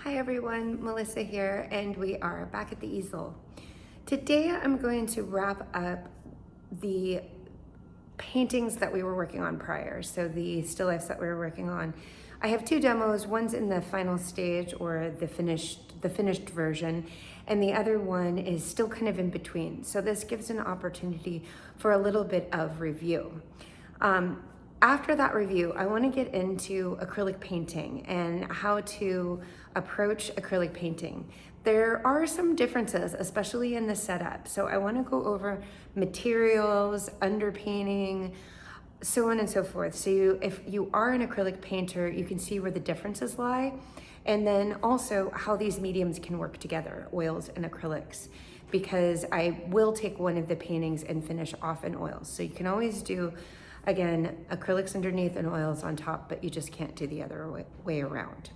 Hi everyone, Melissa here, and we are back at the easel. Today I'm going to wrap up the paintings that we were working on prior, so the still lifes that we were working on. I have two demos, one's in the final stage or the finished version, and the other one is still kind of in between. So this gives an opportunity for a little bit of review. After that review, I want to get into acrylic painting and how to approach acrylic painting. There are some differences, especially in the setup. So I want to go over materials, underpainting, so on and so forth. So if you are an acrylic painter, you can see where the differences lie. And then also how these mediums can work together, oils and acrylics, because I will take one of the paintings and finish off in oils. So you can always do, again, acrylics underneath and oils on top, but you just can't do the other way around.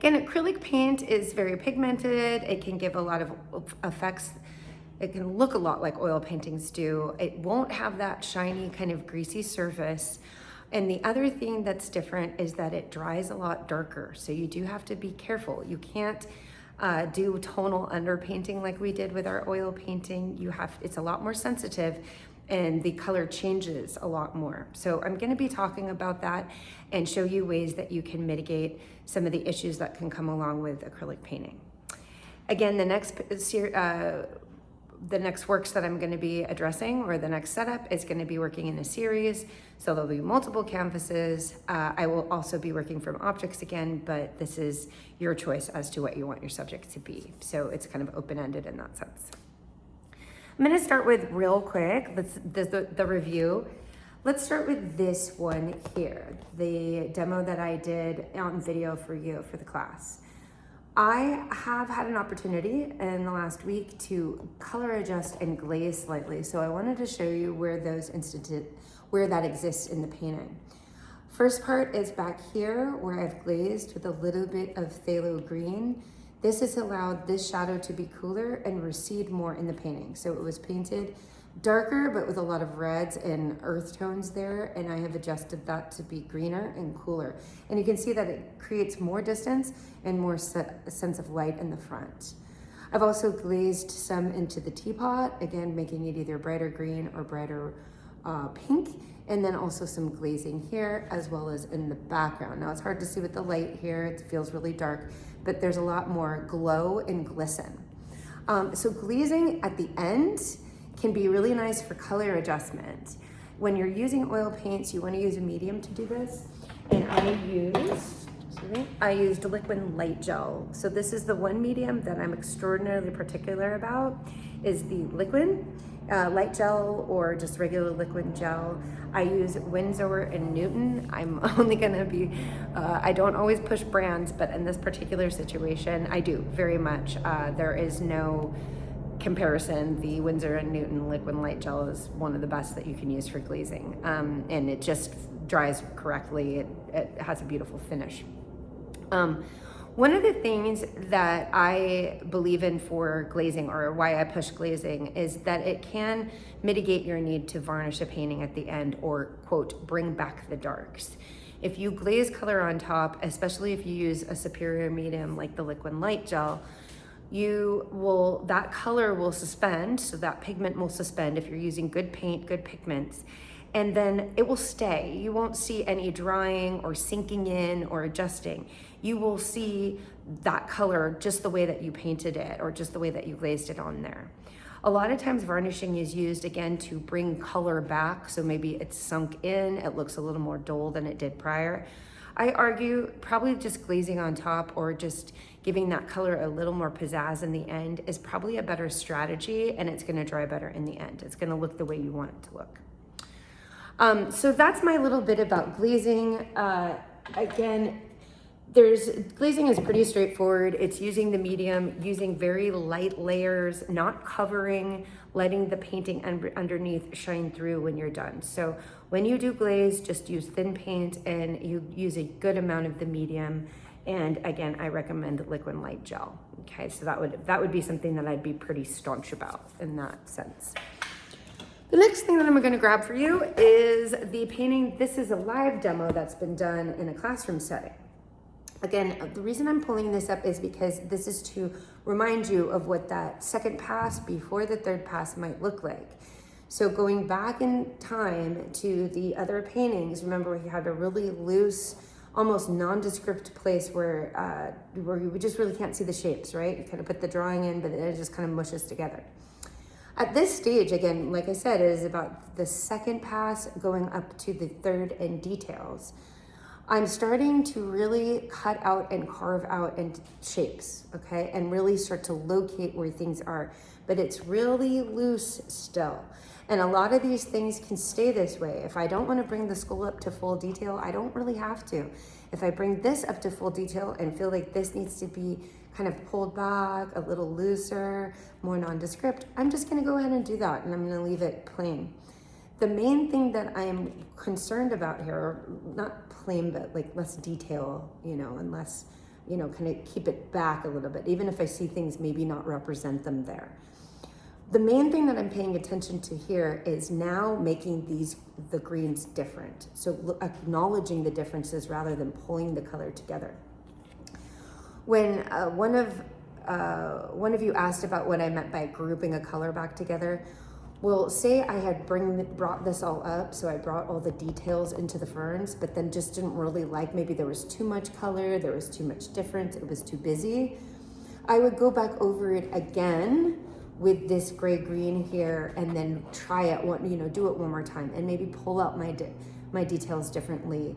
Again, acrylic paint is very pigmented. It can give a lot of effects. It can look a lot like oil paintings do. It won't have that shiny kind of greasy surface. And the other thing that's different is that it dries a lot darker. So you do have to be careful. You can't do tonal underpainting like we did with our oil painting. It's a lot more sensitive and the color changes a lot more. So I'm gonna be talking about that and show you ways that you can mitigate some of the issues that can come along with acrylic painting. Again, the next works that I'm gonna be addressing, or the next setup, is gonna be working in a series. So there'll be multiple canvases. I will also be working from objects again, but this is your choice as to what you want your subject to be. So it's kind of open-ended in that sense. I'm gonna start with real quick, the review. Let's start with this one here, the demo that I did on video for you, for the class. I have had an opportunity in the last week to color adjust and glaze slightly, so I wanted to show you where that exists in the painting. First part is back here where I've glazed with a little bit of phthalo green. This has allowed this shadow to be cooler and recede more in the painting. So it was painted darker, but with a lot of reds and earth tones there, and I have adjusted that to be greener and cooler. And you can see that it creates more distance and more sense of light in the front. I've also glazed some into the teapot, again, making it either brighter green or brighter pink, and then also some glazing here as well as in the background. Now it's hard to see with the light here, it feels really dark, but there's a lot more glow and glisten. So glazing at the end can be really nice for color adjustment. When you're using oil paints, you want to use a medium to do this, and I used liquid light gel. So this is the one medium that I'm extraordinarily particular about, is the liquid light gel or just regular liquid gel. I use Winsor and Newton. I'm only gonna be, I don't always push brands, but in this particular situation, I do very much. There is no comparison. The Winsor and Newton liquid light gel is one of the best that you can use for glazing. And it just dries correctly. It has a beautiful finish. One of the things that I believe in for glazing, or why I push glazing, is that it can mitigate your need to varnish a painting at the end, or, quote, bring back the darks. If you glaze color on top, especially if you use a superior medium like the liquid light gel, that color will suspend, so that pigment will suspend if you're using good paint, good pigments, and then it will stay. You won't see any drying or sinking in or adjusting. You will see that color just the way that you painted it, or just the way that you glazed it on there. A lot of times varnishing is used, again, to bring color back, so maybe it's sunk in, it looks a little more dull than it did prior. I argue probably just glazing on top, or just giving that color a little more pizzazz in the end, is probably a better strategy, and it's gonna dry better in the end. It's gonna look the way you want it to look. So that's my little bit about glazing. Again, glazing is pretty straightforward. It's using the medium, using very light layers, not covering, letting the painting underneath shine through when you're done. So when you do glaze, just use thin paint and you use a good amount of the medium. And again, I recommend liquid light gel. Okay, so that would be something that I'd be pretty staunch about in that sense. The next thing that I'm gonna grab for you is the painting. This is a live demo that's been done in a classroom setting. Again, the reason I'm pulling this up is because this is to remind you of what that second pass before the third pass might look like. So going back in time to the other paintings, remember we had a really loose, almost nondescript place where you just really can't see the shapes, right? You kind of put the drawing in, but it just kind of mushes together. At this stage, again, like I said, it is about the second pass going up to the third in details. I'm starting to really cut out and carve out and shapes, okay? And really start to locate where things are, but it's really loose still. And a lot of these things can stay this way. If I don't want to bring the skull up to full detail, I don't really have to. If I bring this up to full detail and feel like this needs to be kind of pulled back, a little looser, more nondescript, I'm just gonna go ahead and do that, and I'm gonna leave it plain. The main thing that I am concerned about here, or not plain, but like less detail, and less, kind of keep it back a little bit, even if I see things maybe not represent them there. The main thing that I'm paying attention to here is now making the greens different. So acknowledging the differences rather than pulling the color together. When one of you asked about what I meant by grouping a color back together, well, say I had brought this all up, so I brought all the details into the ferns, but then just didn't really like, maybe there was too much color, there was too much difference, it was too busy. I would go back over it again with this gray-green here, and then try it, do it one more time, and maybe pull out my details differently.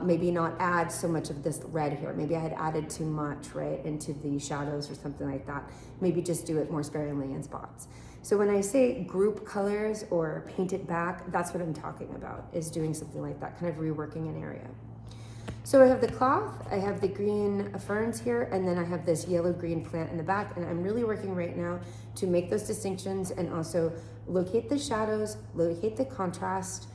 Maybe not add so much of this red here. Maybe I had added too much, right, into the shadows or something like that. Maybe just do it more sparingly in spots. So when I say group colors or paint it back, that's what I'm talking about, is doing something like that, kind of reworking an area. So I have the cloth, I have the green ferns here, and then I have this yellow-green plant in the back, and I'm really working right now to make those distinctions and also locate the shadows, locate the contrast.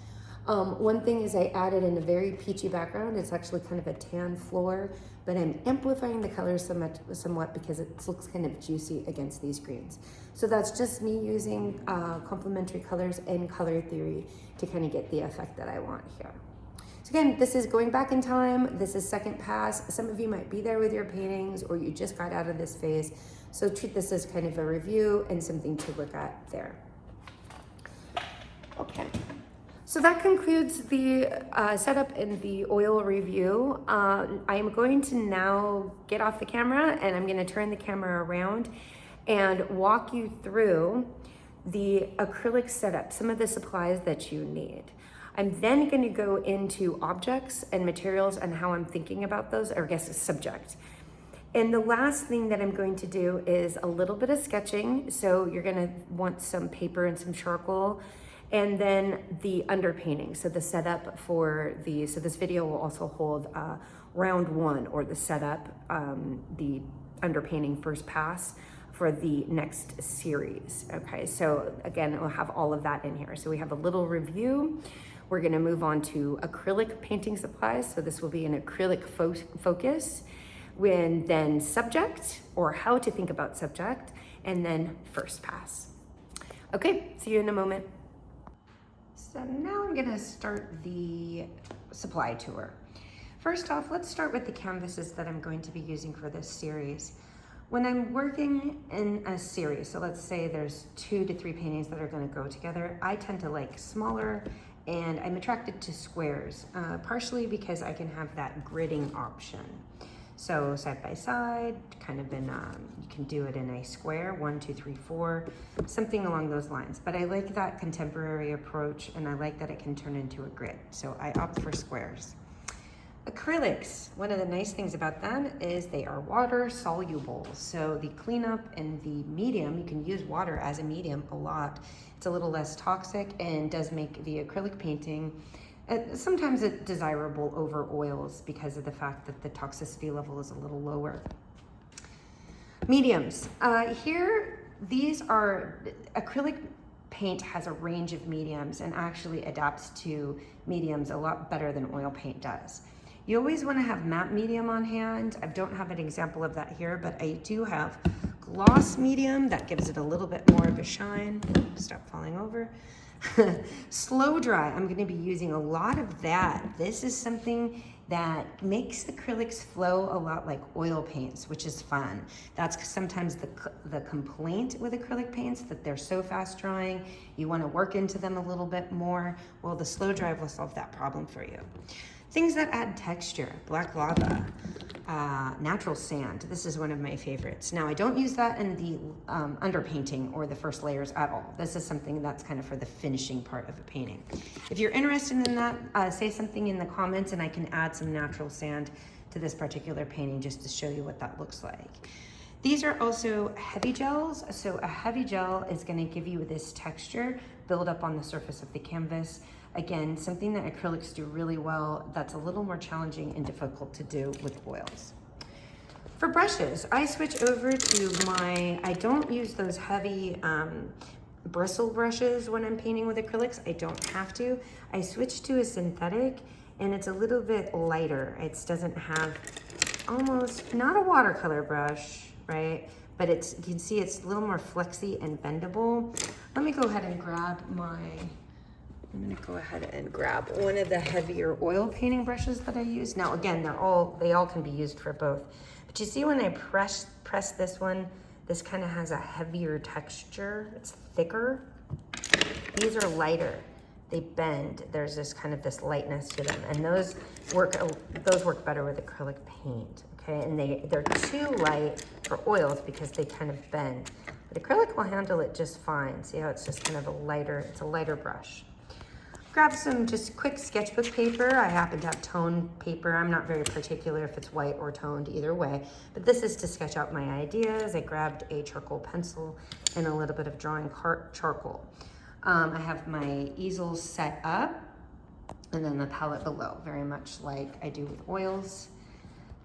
One thing is I added in a very peachy background. It's actually kind of a tan floor, but I'm amplifying the colors somewhat because it looks kind of juicy against these greens. So that's just me using complementary colors and color theory to kind of get the effect that I want here. So again, this is going back in time. This is second pass. Some of you might be there with your paintings, or you just got out of this phase. So treat this as kind of a review and something to look at there. Okay. So that concludes the setup and the oil review. I am going to now get off the camera, and I'm going to turn the camera around and walk you through the acrylic setup, some of the supplies that you need. I'm then going to go into objects and materials and how I'm thinking about those, or I guess a subject. And the last thing that I'm going to do is a little bit of sketching. So you're going to want some paper and some charcoal. And then the underpainting, so the setup for so this video will also hold round one, or the setup, the underpainting first pass for the next series. Okay, so again, we'll have all of that in here. So we have a little review. We're gonna move on to acrylic painting supplies. So this will be an acrylic focus, when then subject, or how to think about subject, and then first pass. Okay, see you in a moment. So now I'm gonna start the supply tour. First off, let's start with the canvases that I'm going to be using for this series. When I'm working in a series, so let's say there's 2 to 3 paintings that are gonna go together, I tend to like smaller, and I'm attracted to squares, partially because I can have that gridding option. So side by side, kind of in, you can do it in a square, 1, 2, 3, 4, something along those lines. But I like that contemporary approach, and I like that it can turn into a grid. So I opt for squares. Acrylics, one of the nice things about them is they are water soluble. So the cleanup and the medium, you can use water as a medium a lot. It's a little less toxic and does make the acrylic painting sometimes it's desirable over oils because of the fact that the toxicity level is a little lower. Mediums. Here, these are, acrylic paint has a range of mediums and actually adapts to mediums a lot better than oil paint does. You always want to have matte medium on hand. I don't have an example of that here, but I do have gloss medium that gives it a little bit more of a shine. Stop falling over. Slow dry, I'm going to be using a lot of that. This is something that makes acrylics flow a lot like oil paints, which is fun. That's sometimes the complaint with acrylic paints, that they're so fast drying, you want to work into them a little bit more. Well, the slow dry will solve that problem for you. Things that add texture, black lava, natural sand. This is one of my favorites. Now, I don't use that in the underpainting or the first layers at all. This is something that's kind of for the finishing part of a painting. If you're interested in that, say something in the comments and I can add some natural sand to this particular painting just to show you what that looks like. These are also heavy gels. So a heavy gel is going to give you this texture build up on the surface of the canvas. Again, something that acrylics do really well that's a little more challenging and difficult to do with oils. For brushes, I switch over to I don't use those heavy bristle brushes when I'm painting with acrylics. I don't have to. I switch to a synthetic and it's a little bit lighter. It doesn't have almost, not a watercolor brush, right? But you can see it's a little more flexy and bendable. Let me go ahead and grab I'm gonna go ahead and grab one of the heavier oil painting brushes that I use. Now again, they all can be used for both. But you see when I press this one, this kind of has a heavier texture. It's thicker. These are lighter. They bend. There's this lightness to them. And those work better with acrylic paint, okay? And they're too light for oils because they kind of bend. But acrylic will handle it just fine. See how it's just kind of it's a lighter brush. Grab some just quick sketchbook paper. I happen to have toned paper. I'm not very particular if it's white or toned, either way. But this is to sketch out my ideas. I grabbed a charcoal pencil and a little bit of drawing charcoal. I have my easel set up and then the palette below, very much like I do with oils.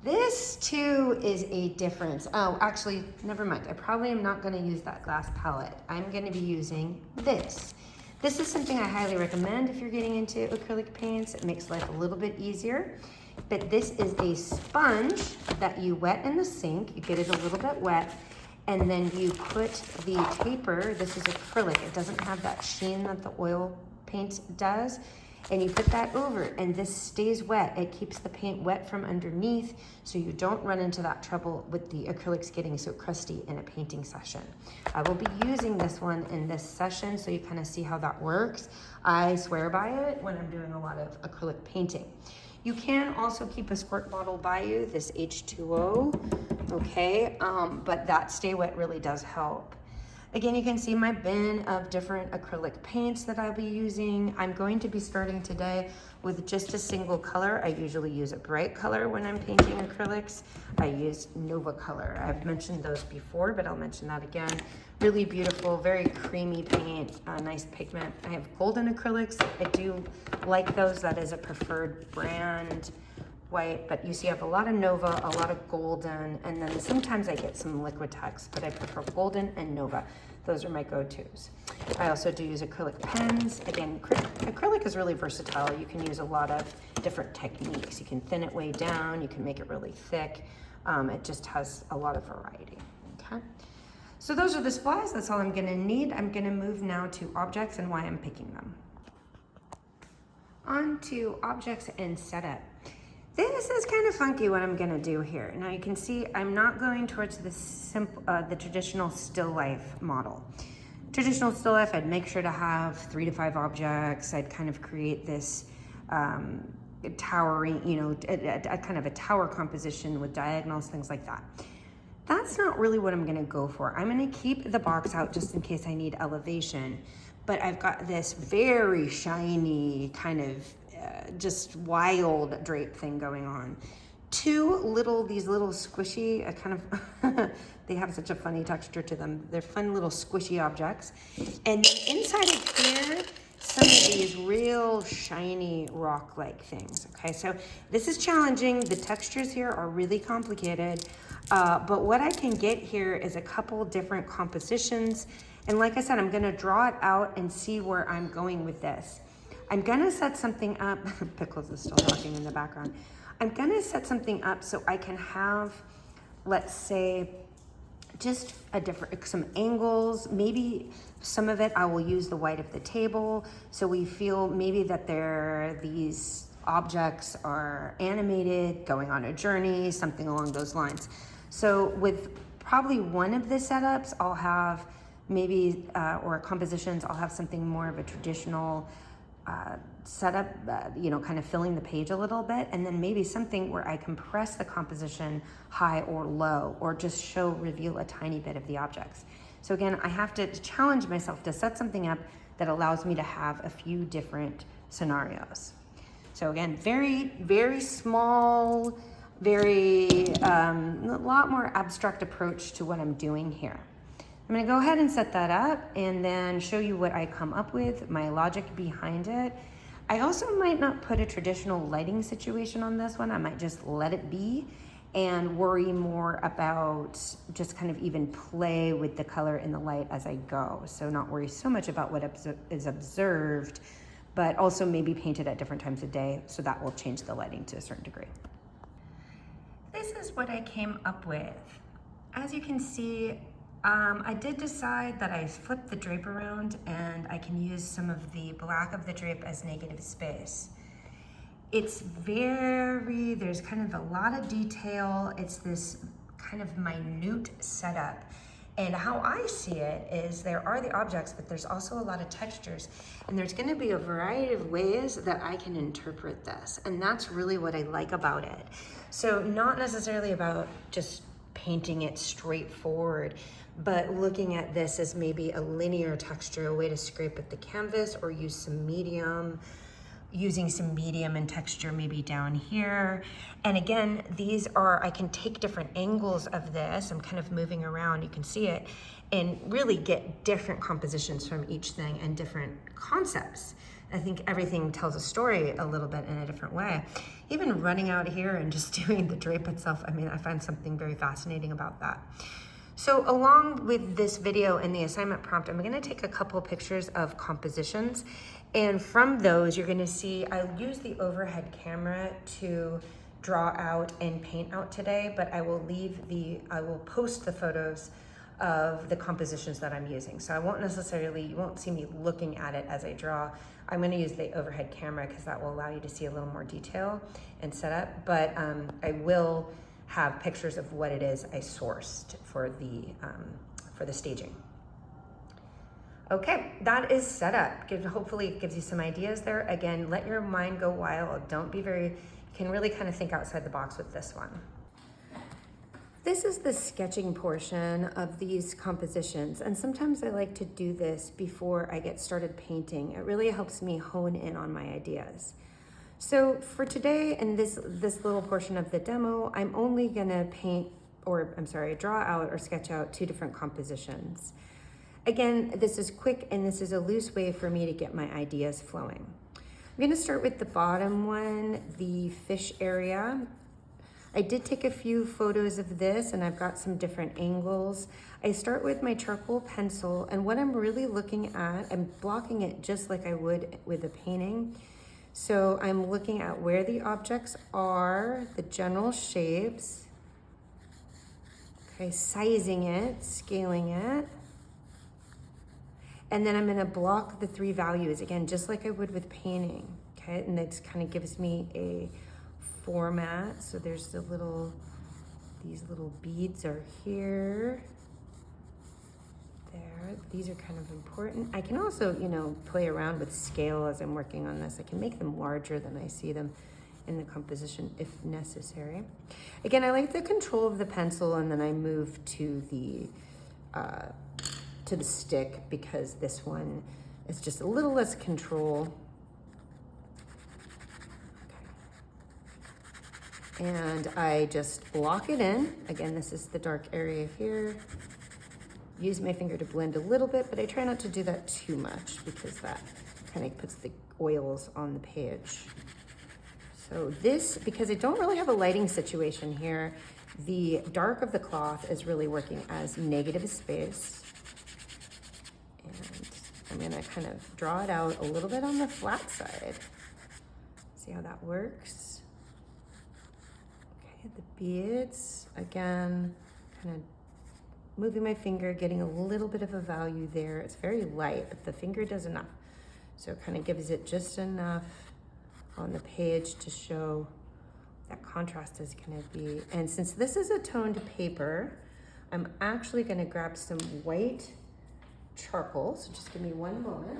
This too is a difference. Oh, actually, never mind. I probably am not gonna use that glass palette. I'm gonna be using this. This is something I highly recommend if you're getting into acrylic paints. It makes life a little bit easier. But this is a sponge that you wet in the sink. You get it a little bit wet, and then you put the paper. This is acrylic. It doesn't have that sheen that the oil paint does. And you put that over, and this stays wet. It keeps the paint wet from underneath, so you don't run into that trouble with the acrylics getting so crusty in a painting session. I will be using this one in this session, so you kind of see how that works. I swear by it when I'm doing a lot of acrylic painting. You can also keep a squirt bottle by you, this H2O, okay? But that stay wet really does help. Again, you can see my bin of different acrylic paints that I'll be using. I'm going to be starting today with just a single color. I usually use a bright color when I'm painting acrylics. I use Nova color. I've mentioned those before, but I'll mention that again. Really beautiful, very creamy paint, nice pigment. I have golden acrylics. I do like those. That is a preferred brand. White, but you see I have a lot of Nova, a lot of golden, and then sometimes I get some Liquitex, but I prefer golden and Nova. Those are my go-tos. I also do use acrylic pens. Again, acrylic is really versatile. You can use a lot of different techniques. You can thin it way down, you can make it really thick. It just has a lot of variety, okay? So those are the supplies, that's all I'm gonna need. I'm gonna move now to objects and why I'm picking them. On to objects and setup. This is kind of funky what I'm gonna do here. Now you can see I'm not going towards the traditional still life model. Traditional still life, I'd make sure to have 3 to 5 objects. I'd kind of create this towering, a kind of a tower composition with diagonals, things like that. That's not really what I'm gonna go for. I'm gonna keep the box out just in case I need elevation, but I've got this very shiny kind of just wild drape thing going on. These little squishy, they have such a funny texture to them. They're fun little squishy objects. And inside of here, some of these real shiny rock-like things, okay? So this is challenging. The textures here are really complicated, but what I can get here is a couple different compositions. And like I said, I'm gonna draw it out and see where I'm going with this. I'm gonna set something up, Pickles is still talking in the background. I'm gonna set something up so I can have, let's say, just some angles. Maybe some of it I will use the white of the table, so we feel maybe that there are these objects are animated, going on a journey, something along those lines. So with probably one of the setups, I'll have maybe, or compositions, I'll have something more of a traditional setup, kind of filling the page a little bit, and then maybe something where I compress the composition high or low, or just reveal a tiny bit of the objects. So again, I have to challenge myself to set something up that allows me to have a few different scenarios. So again, very, very small, a lot more abstract approach to what I'm doing here. I'm gonna go ahead and set that up and then show you what I come up with, my logic behind it. I also might not put a traditional lighting situation on this one. I might just let it be and worry more about just kind of even play with the color and the light as I go. So not worry so much about what is observed, but also maybe paint it at different times of day, so that will change the lighting to a certain degree. This is what I came up with. As you can see, I did decide that I flipped the drape around and I can use some of the black of the drape as negative space. It's there's kind of a lot of detail. It's this kind of minute setup. And how I see it is there are the objects, but there's also a lot of textures. And there's gonna be a variety of ways that I can interpret this. And that's really what I like about it. So not necessarily about just painting it straightforward, but looking at this as maybe a linear texture, a way to scrape at the canvas or use some medium, using some medium and texture maybe down here. And again, I can take different angles of this. I'm kind of moving around, you can see it, and really get different compositions from each thing and different concepts. I think everything tells a story a little bit in a different way. Even running out here and just doing the drape itself, I find something very fascinating about that. So along with this video and the assignment prompt, I'm gonna take a couple pictures of compositions. And from those, you're gonna see, I'll use the overhead camera to draw out and paint out today, but I will post the photos of the compositions that I'm using. So you won't see me looking at it as I draw. I'm gonna use the overhead camera because that will allow you to see a little more detail and setup, but I will have pictures of what it is I sourced for the staging. Okay, that is set up. Hopefully it gives you some ideas there. Again, let your mind go wild. You can really kind of think outside the box with this one. This is the sketching portion of these compositions, and sometimes I like to do this before I get started painting. It really helps me hone in on my ideas. So for today, in this little portion of the demo, I'm only gonna draw out or sketch out 2 different compositions. Again, this is quick and this is a loose way for me to get my ideas flowing. I'm gonna start with the bottom one, the fish area. I did take a few photos of this and I've got some different angles. I start with my charcoal pencil, and what I'm really looking at, I'm blocking it just like I would with a painting. So I'm looking at where the objects are, the general shapes, okay, sizing it, scaling it. And then I'm gonna block the 3 values, again, just like I would with painting, okay? And that kind of gives me a format. So there's these little beads are here, there. These are kind of important. I can also, play around with scale as I'm working on this. I can make them larger than I see them in the composition if necessary. Again, I like the control of the pencil, and then I move to the stick because this one is just a little less control. Okay. And I just block it in. Again, this is the dark area here. Use my finger to blend a little bit, but I try not to do that too much because that kind of puts the oils on the page. So this, because I don't really have a lighting situation here, the dark of the cloth is really working as negative space. And I'm gonna kind of draw it out a little bit on the flat side. See how that works? Okay, the beads, again, kind of moving my finger, getting a little bit of a value there. It's very light, but the finger does enough. So it kind of gives it just enough on the page to show that contrast is gonna be. And since this is a toned paper, I'm actually gonna grab some white charcoal, so just give me one moment.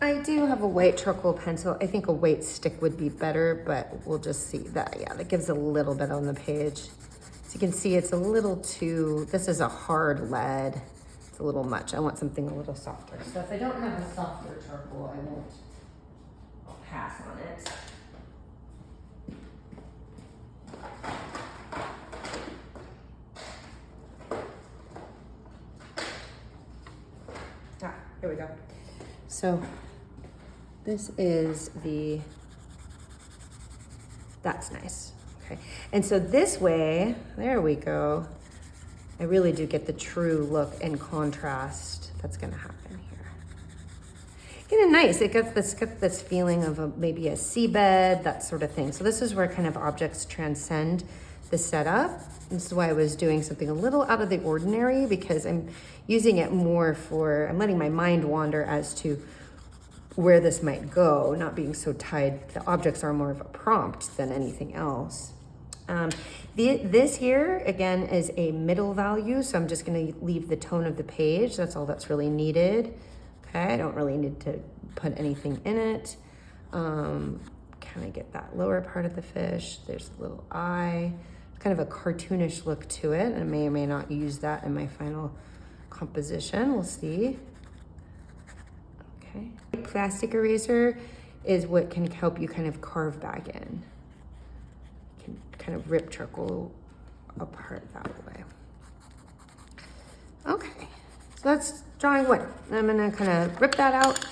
I do have a white charcoal pencil. I think a white stick would be better, but we'll just see that. Yeah, that gives a little bit on the page. So you can see it's a little too, this is a hard lead. It's a little much. I want something a little softer. So if I don't have a softer charcoal, I'll pass on it. Here we go. So this is that's nice. Okay. And so this way, there we go. I really do get the true look and contrast that's gonna happen here. Kind of nice. It gets this feeling of maybe a seabed, that sort of thing. So this is where kind of objects transcend the setup. This is why I was doing something a little out of the ordinary, because I'm using it more I'm letting my mind wander as to where this might go, not being so tied. The objects are more of a prompt than anything else. This here, again, is a middle value, so I'm just gonna leave the tone of the page. That's all that's really needed. Okay, I don't really need to put anything in it. Kind of get that lower part of the fish. There's a little eye. Kind of a cartoonish look to it. I may or may not use that in my final composition. We'll see. Okay. Plastic eraser is what can help you kind of carve back in. You can kind of rip charcoal apart that way. Okay, so that's drawing wood. I'm gonna kind of rip that out,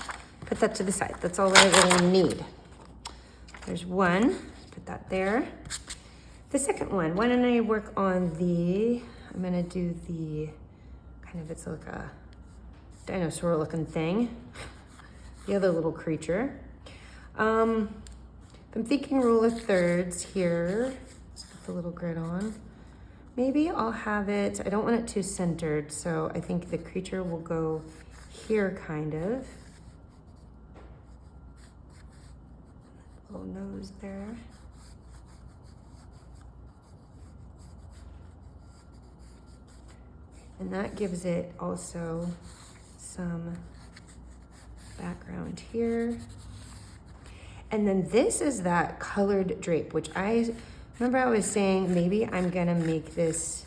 put that to the side. That's all I really need. There's one, put that there. The second one, why don't I work on I'm gonna do the, kind of, it's like a dinosaur looking thing. The other little creature. I'm thinking rule of thirds here. Let's put the little grid on. Maybe I'll have it, I don't want it too centered, so I think the creature will go here, kind of. Little nose there. And that gives it also some background here. And then this is that colored drape, which I was saying maybe I'm gonna make this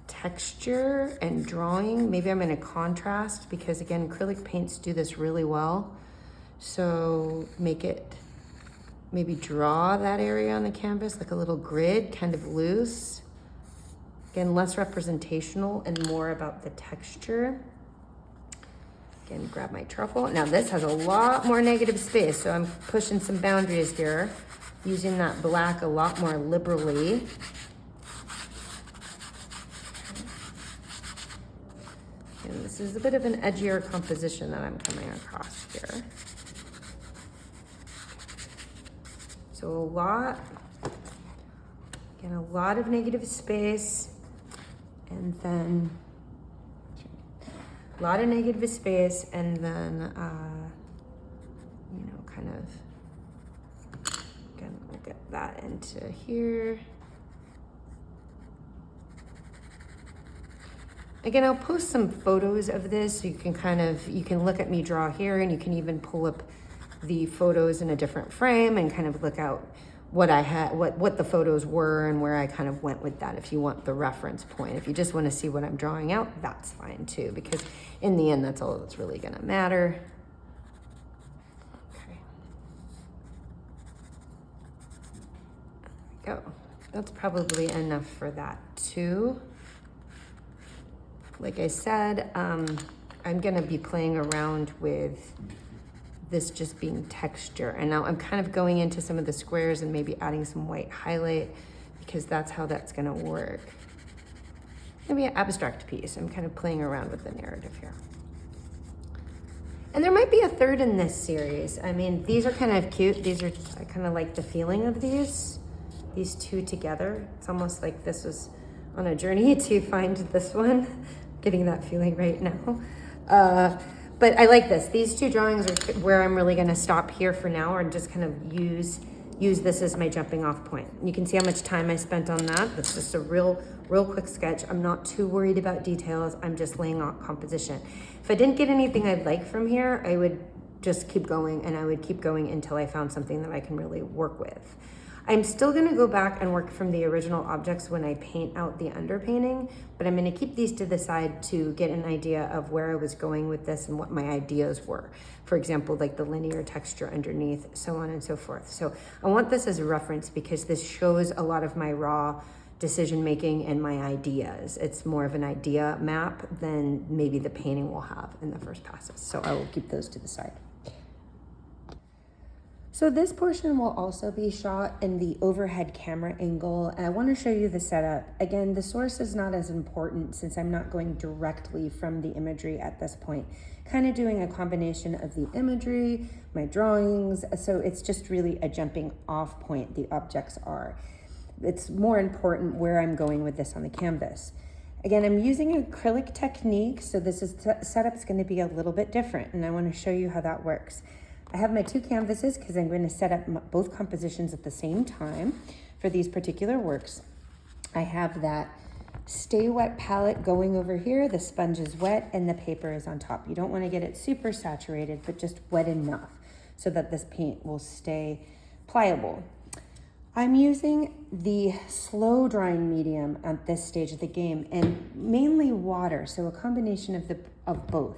texture and drawing. Maybe I'm gonna contrast, because again, acrylic paints do this really well. So make it, maybe draw that area on the canvas like a little grid, kind of loose. Again, less representational and more about the texture. Again, grab my truffle. Now this has a lot more negative space, so I'm pushing some boundaries here, using that black a lot more liberally. And this is a bit of an edgier composition that I'm coming across here. So a lot of negative space, and then a lot of negative space, and then, kind of, again, we'll get that into here. Again, I'll post some photos of this, so you can look at me draw here, and you can even pull up the photos in a different frame and kind of look out what I had, what the photos were and where I kind of went with that, if you want the reference point. If you just want to see what I'm drawing out, that's fine too, because in the end, that's all that's really gonna matter. Okay. There we go. That's probably enough for that too. Like I said, I'm gonna be playing around with this just being texture. And now I'm kind of going into some of the squares and maybe adding some white highlight, because that's how that's gonna work. Maybe an abstract piece. I'm kind of playing around with the narrative here. And there might be a third in this series. I mean, these are kind of cute. I kind of like the feeling of these two together. It's almost like this was on a journey to find this one. Getting that feeling right now. but I like this. These two drawings are where I'm really gonna stop here for now, and just kind of use this as my jumping off point. You can see how much time I spent on that. That's just a real quick sketch. I'm not too worried about details. I'm just laying out composition. If I didn't get anything I'd like from here, I would just keep going, and I would keep going until I found something that I can really work with. I'm still gonna go back and work from the original objects when I paint out the underpainting, but I'm gonna keep these to the side to get an idea of where I was going with this and what my ideas were. For example, like the linear texture underneath, so on and so forth. So I want this as a reference because this shows a lot of my raw decision making and my ideas. It's more of an idea map than maybe the painting will have in the first passes. So I will keep those to the side. So this portion will also be shot in the overhead camera angle, and I want to show you the setup. Again, the source is not as important since I'm not going directly from the imagery at this point. Kind of doing a combination of the imagery, my drawings, so it's just really a jumping off point, the objects are. It's more important where I'm going with this on the canvas. Again, I'm using acrylic technique, so this setup's going to be a little bit different, and I want to show you how that works. I have my two canvases because I'm going to set up both compositions at the same time for these particular works. I have that Stay Wet palette going over here. The sponge is wet and the paper is on top. You don't want to get it super saturated, but just wet enough so that this paint will stay pliable. I'm using the slow drying medium at this stage of the game, and mainly water, so a combination of both.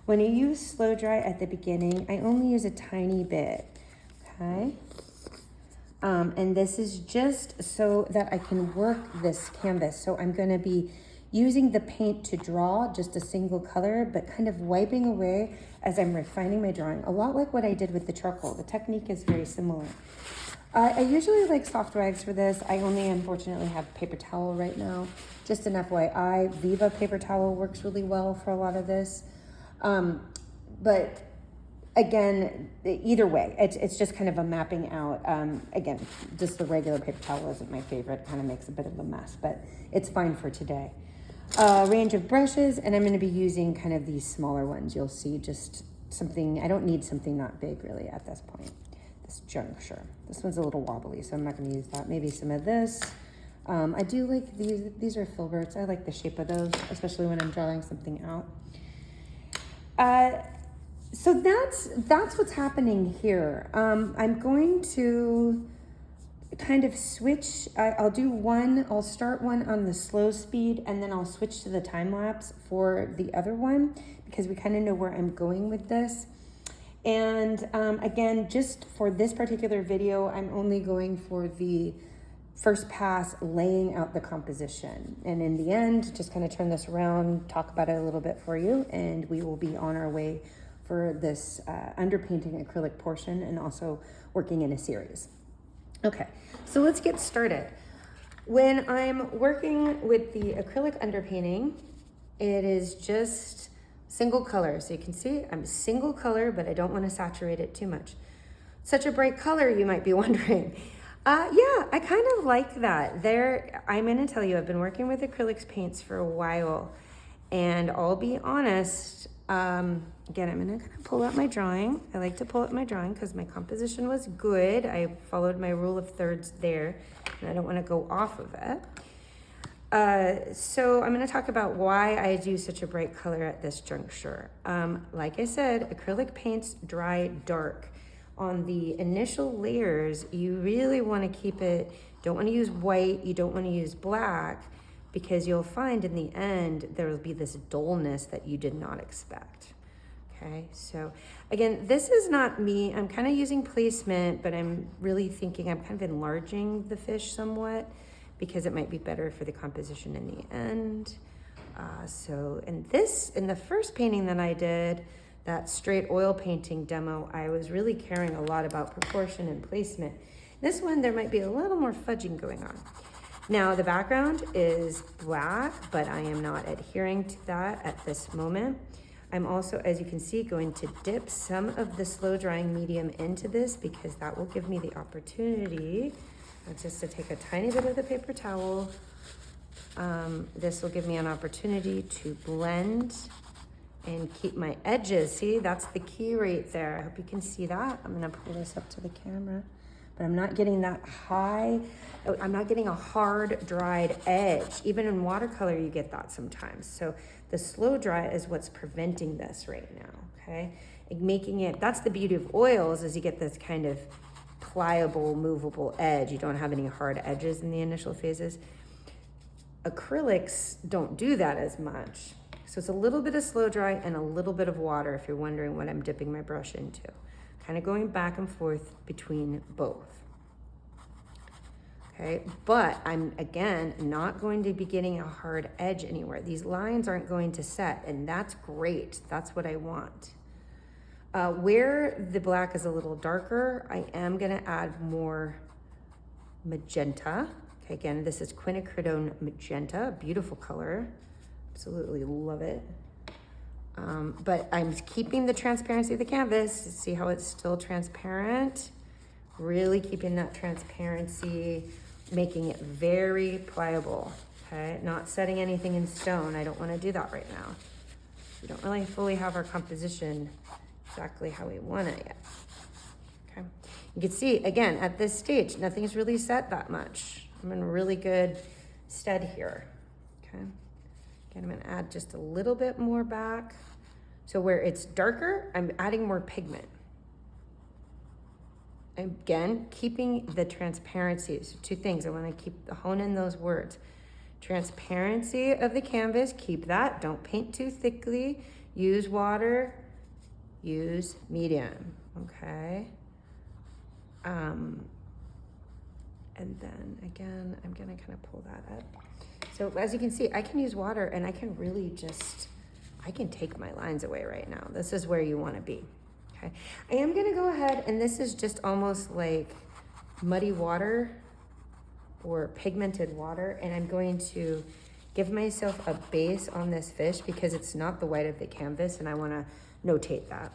When you use slow dry at the beginning, I only use a tiny bit, okay? And this is just so that I can work this canvas. So I'm gonna be using the paint to draw just a single color, but kind of wiping away as I'm refining my drawing, a lot like what I did with the charcoal. The technique is very similar. I usually like soft rags for this. I only unfortunately have paper towel right now. Just an FYI, Viva paper towel works really well for a lot of this. But again, either way, it's just kind of a mapping out. Again, just the regular paper towel isn't my favorite, kind of makes a bit of a mess, but it's fine for today. Range of brushes, and I'm going to be using kind of these smaller ones. You'll see just something, I don't need something not big really at this point, this juncture. This one's a little wobbly, so I'm not going to use that. Maybe some of this. I do like these are filberts. I like the shape of those, especially when I'm drawing something out. So that's what's happening here. I'm going to kind of switch. I'll start one on the slow speed, and then I'll switch to the time lapse for the other one because we kind of know where I'm going with this. And again, just for this particular video, I'm only going for the first pass laying out the composition. And in the end, just kind of turn this around, talk about it a little bit for you, and we will be on our way for this underpainting acrylic portion and also working in a series. Okay, so let's get started. When I'm working with the acrylic underpainting, it is just single color. So you can see I'm single color, but I don't want to saturate it too much. Such a bright color, you might be wondering. Yeah, I kind of like that. I'm going to tell you, I've been working with acrylics paints for a while, and I'll be honest, again, I'm going to kind of pull out my drawing. I like to pull out my drawing because my composition was good. I followed my rule of thirds there, and I don't want to go off of it. So I'm going to talk about why I do such a bright color at this juncture. Like I said, acrylic paints dry dark. On the initial layers, you really want to keep it, don't want to use white, you don't want to use black, because you'll find in the end there will be this dullness that you did not expect. Okay, so again, this is not me, I'm kind of using placement, but I'm really thinking I'm kind of enlarging the fish somewhat because it might be better for the composition in the end. So in the first painting that I did, that straight oil painting demo, I was really caring a lot about proportion and placement. This one, there might be a little more fudging going on. Now, the background is black, but I am not adhering to that at this moment. I'm also, as you can see, going to dip some of the slow drying medium into this because that will give me the opportunity just to take a tiny bit of the paper towel. This will give me an opportunity to blend and keep my edges. See, that's the key right there. I hope you can see that. I'm gonna pull this up to the camera, but I'm not getting that high. I'm not getting a hard dried edge. Even in watercolor, you get that sometimes. So the slow dry is what's preventing this right now, okay? And making it, that's the beauty of oils, is you get this kind of pliable, movable edge. You don't have any hard edges in the initial phases. Acrylics don't do that as much. So it's a little bit of slow dry and a little bit of water, if you're wondering what I'm dipping my brush into. Kind of going back and forth between both. Okay, but I'm, again, not going to be getting a hard edge anywhere. These lines aren't going to set, and that's great. That's what I want. Where the black is a little darker, I am gonna add more magenta. Okay, again, this is quinacridone magenta, beautiful color. Absolutely love it. But I'm keeping the transparency of the canvas. See how it's still transparent? Really keeping that transparency, making it very pliable, okay? Not setting anything in stone. I don't wanna do that right now. We don't really fully have our composition exactly how we want it yet, okay? You can see, again, at this stage, nothing's really set that much. I'm in a really good stead here, okay? Again, I'm gonna add just a little bit more back. So where it's darker, I'm adding more pigment. Again, keeping the transparency. So two things, I wanna hone in those words. Transparency of the canvas, keep that. Don't paint too thickly. Use water, use medium, okay? And then again, I'm gonna kind of pull that up. So as you can see, I can use water and I can really I can take my lines away right now. This is where you wanna be, okay? I am gonna go ahead, and this is just almost like muddy water or pigmented water, and I'm going to give myself a base on this fish because it's not the white of the canvas, and I wanna notate that.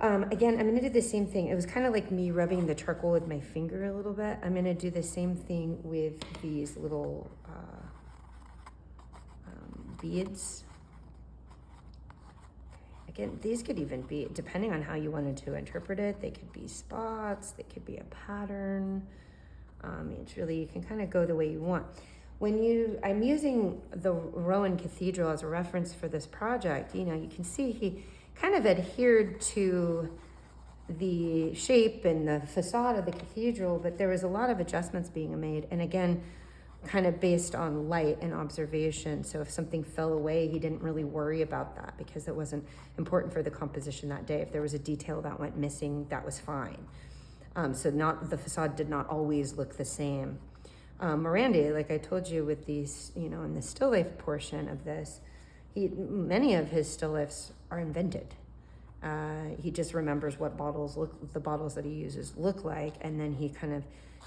Again, I'm gonna do the same thing. It was kind of like me rubbing the charcoal with my finger a little bit. I'm gonna do the same thing with these little beads. Again, these could even be, depending on how you wanted to interpret it, they could be spots, they could be a pattern. It's really, you can kind of go the way you want. I'm using the Rowan Cathedral as a reference for this project. You know, you can see he kind of adhered to the shape and the facade of the cathedral, but there was a lot of adjustments being made. And again, kind of based on light and observation. So if something fell away, he didn't really worry about that because it wasn't important for the composition that day. If there was a detail that went missing, that was fine. So the facade did not always look the same. Miranda, like I told you with these, you know, in the still life portion of this, many of his still lifes are invented. He just remembers what the bottles that he uses look like, and then he kind of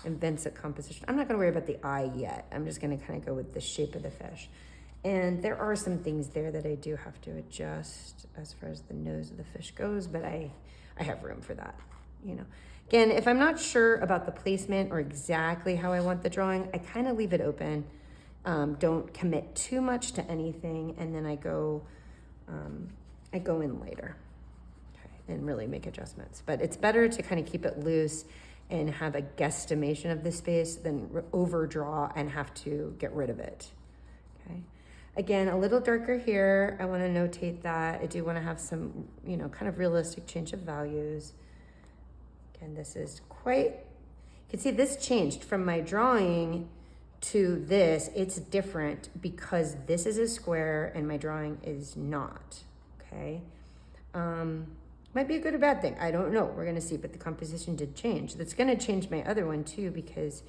invents a composition. I'm not gonna worry about the eye yet. I'm just gonna kind of go with the shape of the fish. And there are some things there that I do have to adjust as far as the nose of the fish goes, but I have room for that, you know. Again, if I'm not sure about the placement or exactly how I want the drawing, I kind of leave it open. Don't commit too much to anything, and then I go in later, okay, and really make adjustments. But it's better to kind of keep it loose and have a guesstimation of the space than overdraw and have to get rid of it, okay? Again, a little darker here. I wanna notate that. I do wanna have some, you know, kind of realistic change of values. Again, this is you can see this changed from my drawing to this. It's different because this is a square and my drawing is not, okay? Might be a good or bad thing. I don't know. We're gonna see, but the composition did change. That's gonna change my other one too because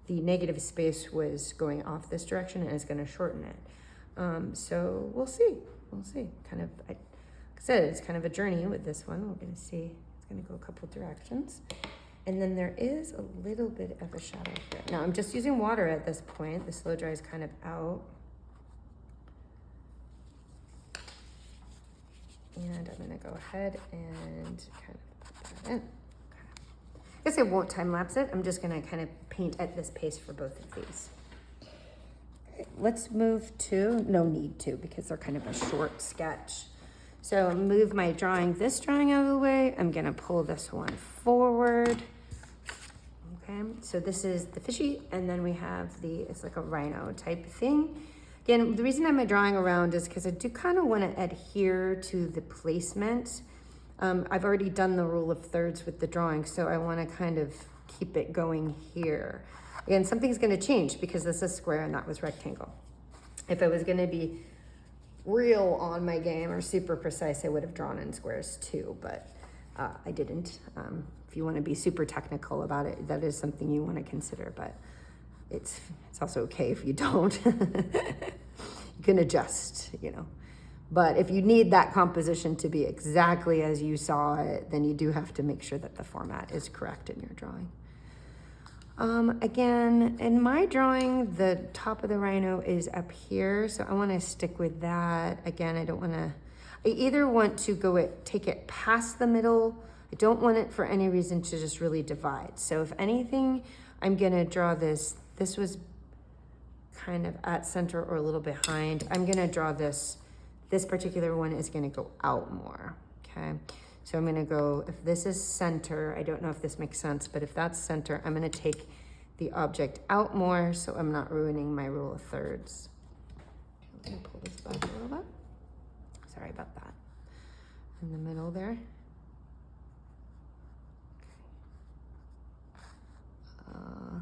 the negative space was going off this direction and it's gonna shorten it. So we'll see. Kind of, like I said, it's kind of a journey with this one. We're gonna see. It's gonna go a couple directions. And then there is a little bit of a shadow here. Now I'm just using water at this point. The slow dry is kind of out. And I'm gonna go ahead and kind of put that in. Okay. I guess I won't time lapse it. I'm just gonna kind of paint at this pace for both of these. Okay, let's move to, no need to, because they're kind of a short sketch. So move my drawing, this drawing out of the way. I'm gonna pull this one forward. Okay, so this is the fishy, and then we have it's like a rhino type thing. Again, the reason I'm drawing around is because I do kind of want to adhere to the placement. I've already done the rule of thirds with the drawing, so I want to kind of keep it going here. Again, something's going to change because this is square and that was rectangle. If I was going to be real on my game or super precise, I would have drawn in squares too, but I didn't. If you want to be super technical about it, that is something you want to consider, but it's also okay if you don't. You can adjust, you know. But if you need that composition to be exactly as you saw it, then you do have to make sure that the format is correct in your drawing. Again, in my drawing, the top of the rhino is up here, so I want to stick with that. Again, I either want to take it past the middle. I don't want it for any reason to just really divide. So if anything, I'm gonna draw this was kind of at center or a little behind. I'm gonna draw this particular one is gonna go out more, okay? So I'm gonna go, if this is center, I don't know if this makes sense, but if that's center, I'm gonna take the object out more so I'm not ruining my rule of thirds. I'm gonna pull this back a little bit. Sorry about that. In the middle there. There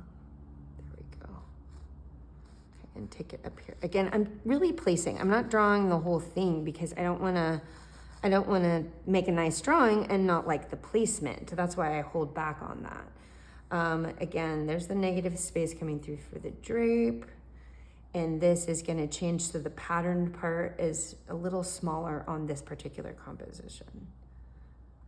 we go. Okay, and take it up here. Again, I'm really placing. I'm not drawing the whole thing because I don't want to make a nice drawing and not like the placement. That's why I hold back on that. Again, there's the negative space coming through for the drape. And this is going to change so the patterned part is a little smaller on this particular composition.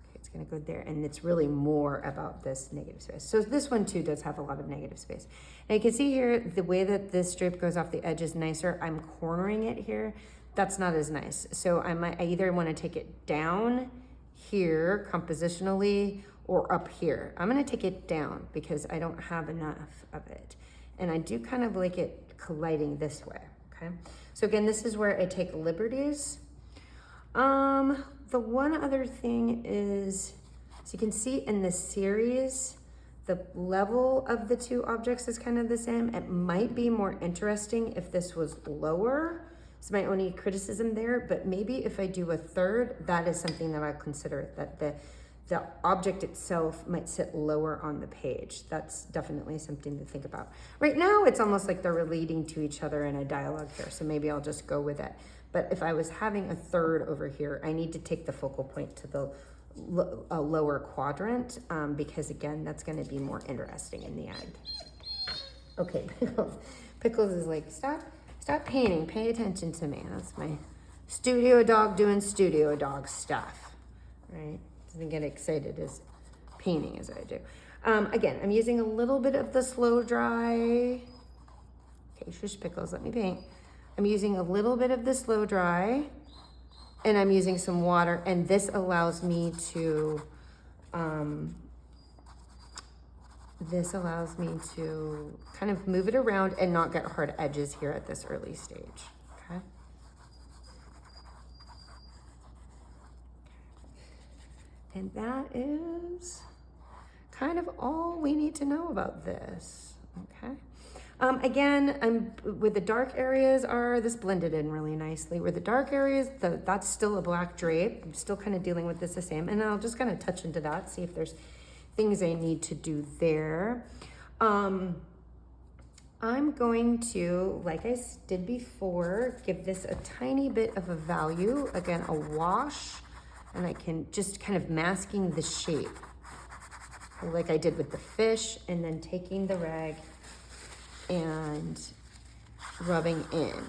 Okay, it's going to go there, and it's really more about this negative space. So this one too does have a lot of negative space. And you can see here, the way that this drape goes off the edge is nicer. I'm cornering it here. That's not as nice. So I either want to take it down here compositionally or up here. I'm going to take it down because I don't have enough of it. And I do kind of like it colliding this way, okay? So again, this is where I take liberties. The one other thing is, so you can see in the series, the level of the two objects is kind of the same. It might be more interesting if this was lower. It's my only criticism there, but maybe if I do a third, that is something that I consider, that the object itself might sit lower on the page. That's definitely something to think about. Right now, it's almost like they're relating to each other in a dialogue here, so maybe I'll just go with it. But if I was having a third over here, I need to take the focal point to the lower quadrant, because again, that's gonna be more interesting in the end. Okay, Pickles is like, stop painting, pay attention to me. That's my studio dog doing studio dog stuff, right? Doesn't get excited as painting as I do. Again, I'm using a little bit of the slow dry. Okay, shush Pickles, let me paint. I'm using a little bit of the slow dry, and I'm using some water, and this allows me to, kind of move it around and not get hard edges here at this early stage, okay? And that is kind of all we need to know about this, okay? Again, with the dark areas this blended in really nicely. Where the dark areas, that's still a black drape. I'm still kind of dealing with this the same. And I'll just kind of touch into that, see if there's things I need to do there. I'm going to, like I did before, give this a tiny bit of a value. Again, a wash. And I can just kind of masking the shape like I did with the fish, and then taking the rag and rubbing in,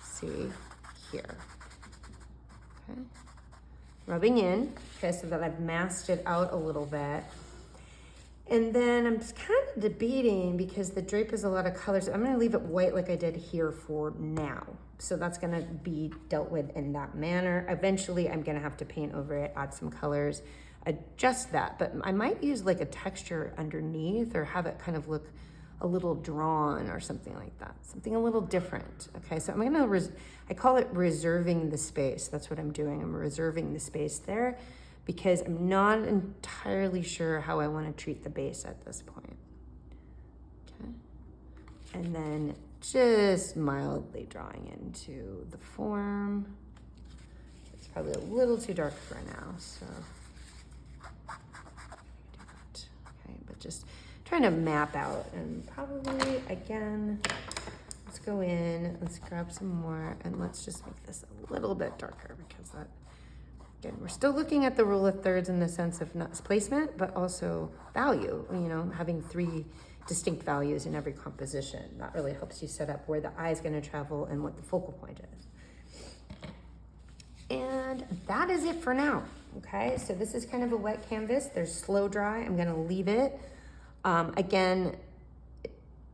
see here, okay? Rubbing in, okay, so that I've masked it out a little bit. And then I'm just kind of debating, because the drape is a lot of colors, I'm gonna leave it white like I did here for now. So that's gonna be dealt with in that manner. Eventually I'm gonna have to paint over it, add some colors, adjust that. But I might use like a texture underneath, or have it kind of look a little drawn or something like that, something a little different. Okay, so I'm gonna, I call it reserving the space. That's what I'm doing. I'm reserving the space there because I'm not entirely sure how I want to treat the base at this point. Okay, and then just mildly drawing into the form. It's probably a little too dark for now, so okay, but just trying to map out, and probably again, let's go in, let's grab some more, and let's just make this a little bit darker because that, again, we're still looking at the rule of thirds in the sense of not placement, but also value, you know, having 3 distinct values in every composition. That really helps you set up where the eye is going to travel and what the focal point is. And that is it for now. Okay, so this is kind of a wet canvas. There's slow dry. I'm going to leave it. Again,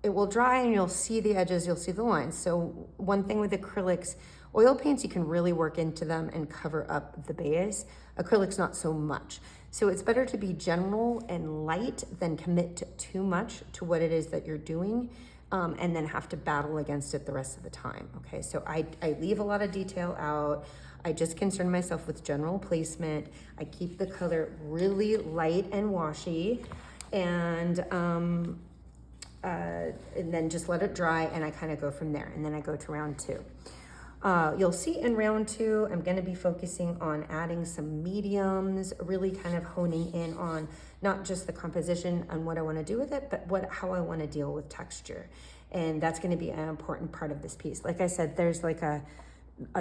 it will dry and you'll see the edges, you'll see the lines. So one thing with acrylics, oil paints, you can really work into them and cover up the base. Acrylics, not so much. So it's better to be general and light than commit to too much to what it is that you're doing, and then have to battle against it the rest of the time. Okay, so I leave a lot of detail out. I just concern myself with general placement. I keep the color really light and washy, and then just let it dry, and I kind of go from there, and then I go to round 2. You'll see in round 2, I'm going to be focusing on adding some mediums, really kind of honing in on not just the composition and what I want to do with it, but how I want to deal with texture. And that's going to be an important part of this piece. Like I said, there's like a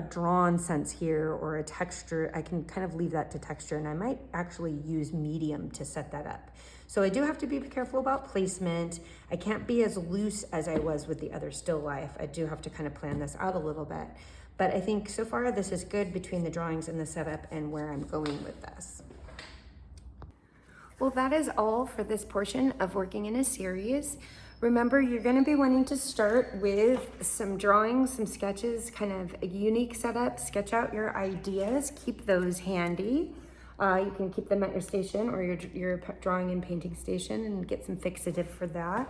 drawn sense here or a texture. I can kind of leave that to texture, and I might actually use medium to set that up. So I do have to be careful about placement. I can't be as loose as I was with the other still life. I do have to kind of plan this out a little bit. But I think so far this is good between the drawings and the setup and where I'm going with this. Well, that is all for this portion of working in a series. Remember, you're going to be wanting to start with some drawings, some sketches, kind of a unique setup. Sketch out your ideas, keep those handy. You can keep them at your station or your drawing and painting station and get some fixative for that.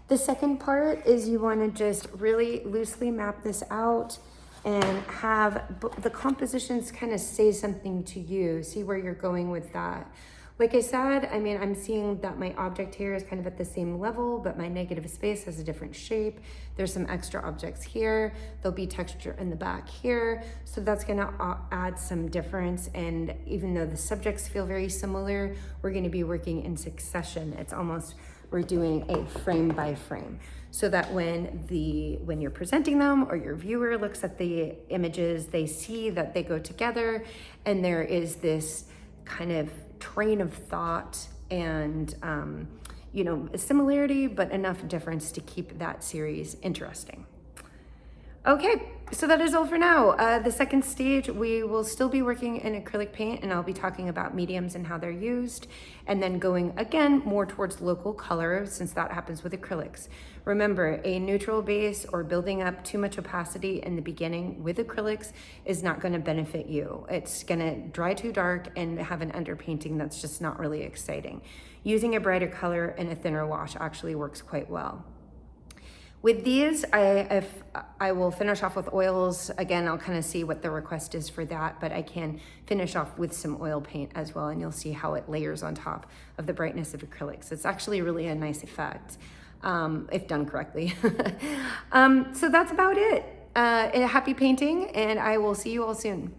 The second part is you want to just really loosely map this out and have the compositions kind of say something to you. See where you're going with that. Like I said, I mean, I'm seeing that my object here is kind of at the same level, but my negative space has a different shape. There's some extra objects here. There'll be texture in the back here. So that's gonna add some difference. And even though the subjects feel very similar, we're gonna be working in succession. It's almost, we're doing a frame by frame. So that when you're presenting them or your viewer looks at the images, they see that they go together and there is this kind of train of thought and you know, a similarity, but enough difference to keep that series interesting. Okay, so that is all for now. The second stage, we will still be working in acrylic paint, and I'll be talking about mediums and how they're used, and then going again more towards local color, since that happens with acrylics. Remember, a neutral base or building up too much opacity in the beginning with acrylics is not going to benefit you. It's going to dry too dark and have an underpainting that's just not really exciting. Using a brighter color and a thinner wash actually works quite well. With these, I will finish off with oils. Again, I'll kind of see what the request is for that, but I can finish off with some oil paint as well, and you'll see how it layers on top of the brightness of acrylics. It's actually really a nice effect, if done correctly. So that's about it. A happy painting, and I will see you all soon.